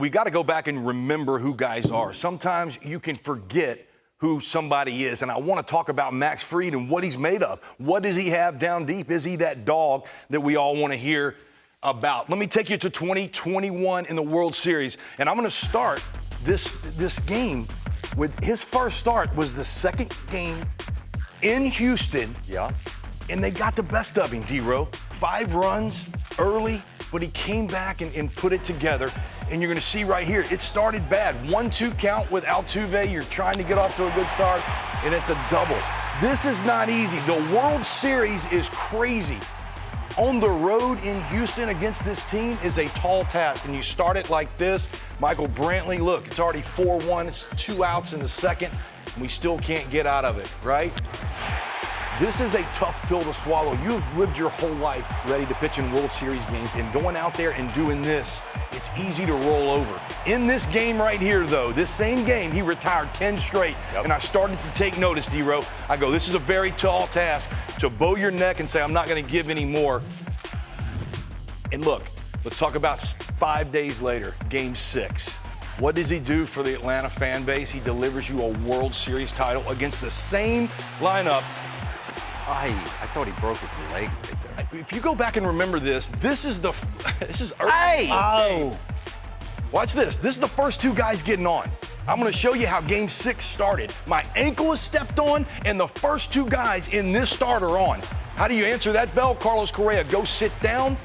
we got to go back and remember who guys are. Sometimes you can forget who somebody is. And I want to talk about Max Fried and what he's made of. What does he have down deep? Is he that dog that we all want to hear about? Let me take you to 2021 in the World Series. And I'm going to start this game with his first start was the second game in Houston. Yeah. And they got the best of him, D-Ro. 5 runs early, but he came back and put it together. And you're going to see right here, it started bad. 1-2 count with Altuve. You're trying to get off to a good start, and it's a double. This is not easy. The World Series is crazy. On the road in Houston against this team is a tall task, and you start it like this. Michael Brantley, look, it's already 4-1. It's 2 outs in the second, and we still can't get out of it, right? This is a tough pill to swallow. You've lived your whole life ready to pitch in World Series games, and going out there and doing this, it's easy to roll over. In this game right here, though, this same game, he retired 10 straight, and I started to take notice, D-Ro. I go, this is a very tall task to bow your neck and say, I'm not going to give any more. And look, let's talk about 5 days later, Game 6. What does he do for the Atlanta fan base? He delivers you a World Series title against the same lineup. I thought he broke his leg right there. If you go back and remember this is early. Hey! Oh. Watch this. This is the first 2 guys getting on. I'm going to show you how Game 6 started. My ankle is stepped on, and the first 2 guys in this start are on. How do you answer that bell? Carlos Correa, go sit down.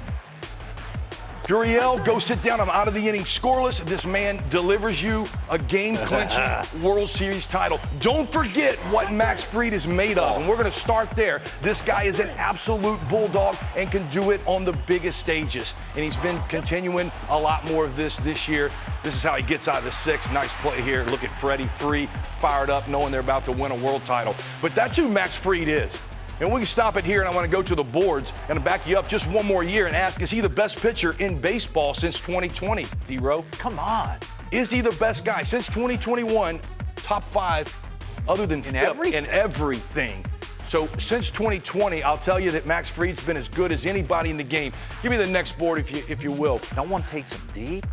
Gurriel, go sit down. I'm out of the inning scoreless. This man delivers you a game-clinching World Series title. Don't forget what Max Fried is made of, and we're going to start there. This guy is an absolute bulldog and can do it on the biggest stages, and he's been continuing a lot more of this year. This is how he gets out of the 6th. Nice play here. Look at Freddie Free, fired up, knowing they're about to win a world title. But that's who Max Fried is. And we can stop it here, and I want to go to the boards and back you up just one more year and ask, is he the best pitcher in baseball since 2020, D-Ro? Come on. Is he the best guy? Since 2021, top 5, other than in everything. So since 2020, I'll tell you that Max Fried's been as good as anybody in the game. Give me the next board if you will. No one takes him deep.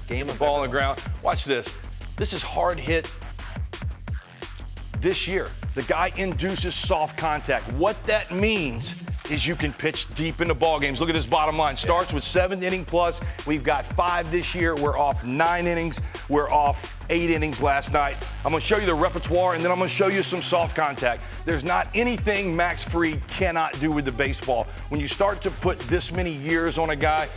Game of ball on the ground. Watch this. This is hard hit this year. The guy induces soft contact. What that means is you can pitch deep into ball games. Look at this bottom line. Starts with 7 inning plus. We've got 5 this year. We're off 9 innings. We're off 8 innings last night. I'm going to show you the repertoire, and then I'm going to show you some soft contact. There's not anything Max Fried cannot do with the baseball. When you start to put this many years on a guy,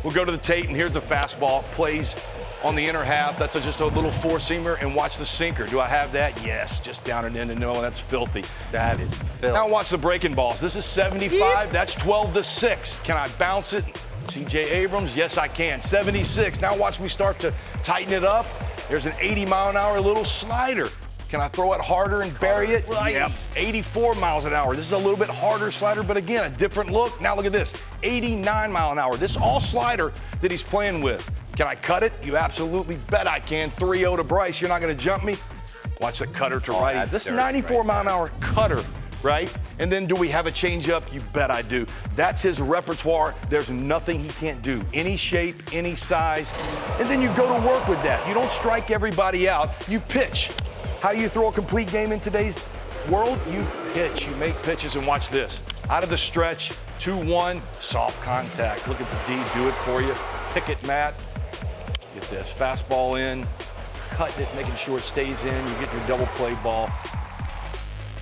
we'll go to the tape, and here's the fastball. Plays on the inner half. That's just a little four-seamer, and watch the sinker. Do I have that? Yes, just down and in, and no, that's filthy. That is filthy. Now watch the breaking balls. This is 75. That's 12-6. Can I bounce it? C.J. Abrams, yes, I can. 76. Now watch me start to tighten it up. There's an 80-mile-an-hour little slider. Can I throw it harder and bury it? Yep. 84 miles an hour. This is a little bit harder slider, but again, a different look. Now look at this, 89 mile an hour. This all slider that he's playing with. Can I cut it? You absolutely bet I can. 3-0 to Bryce. You're not going to jump me? Watch the cutter to righty. This 94 mile an hour cutter, right? And then do we have a changeup? You bet I do. That's his repertoire. There's nothing he can't do. Any shape, any size. And then you go to work with that. You don't strike everybody out. You pitch. How you throw a complete game in today's world? You pitch. You make pitches, and watch this. Out of the stretch, 2-1, soft contact. Look at the D do it for you. Pick it, Matt. Get this. Fastball in, cutting it, making sure it stays in. You get your double play ball.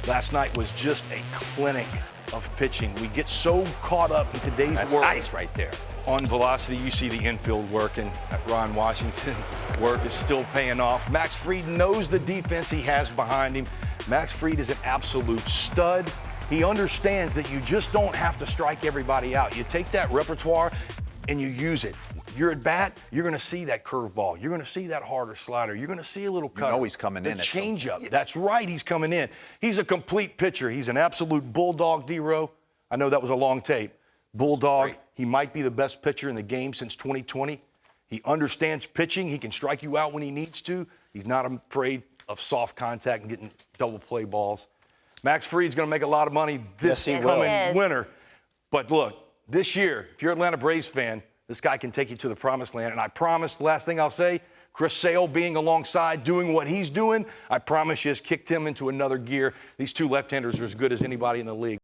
Last night was just a clinic of pitching. We get so caught up in today's world. That's ice right there. On velocity, you see the infield working. That Ron Washington work is still paying off. Max Fried knows the defense he has behind him. Max Fried is an absolute stud. He understands that you just don't have to strike everybody out. You take that repertoire and you use it. You're at bat, you're going to see that curveball. You're going to see that harder slider. You're going to see a little cutter. You know he's coming in. The changeup. That's right, he's coming in. He's a complete pitcher. He's an absolute bulldog, D-Row. I know that was a long tape. Bulldog. Great. He might be the best pitcher in the game since 2020. He understands pitching. He can strike you out when he needs to. He's not afraid of soft contact and getting double play balls. Max Fried's going to make a lot of money this coming winter. But look, this year, if you're an Atlanta Braves fan, This guy can take you to the promised land. And I promise, last thing I'll say, Chris Sale being alongside, doing what he's doing, I promise you has kicked him into another gear. These two left-handers are as good as anybody in the league.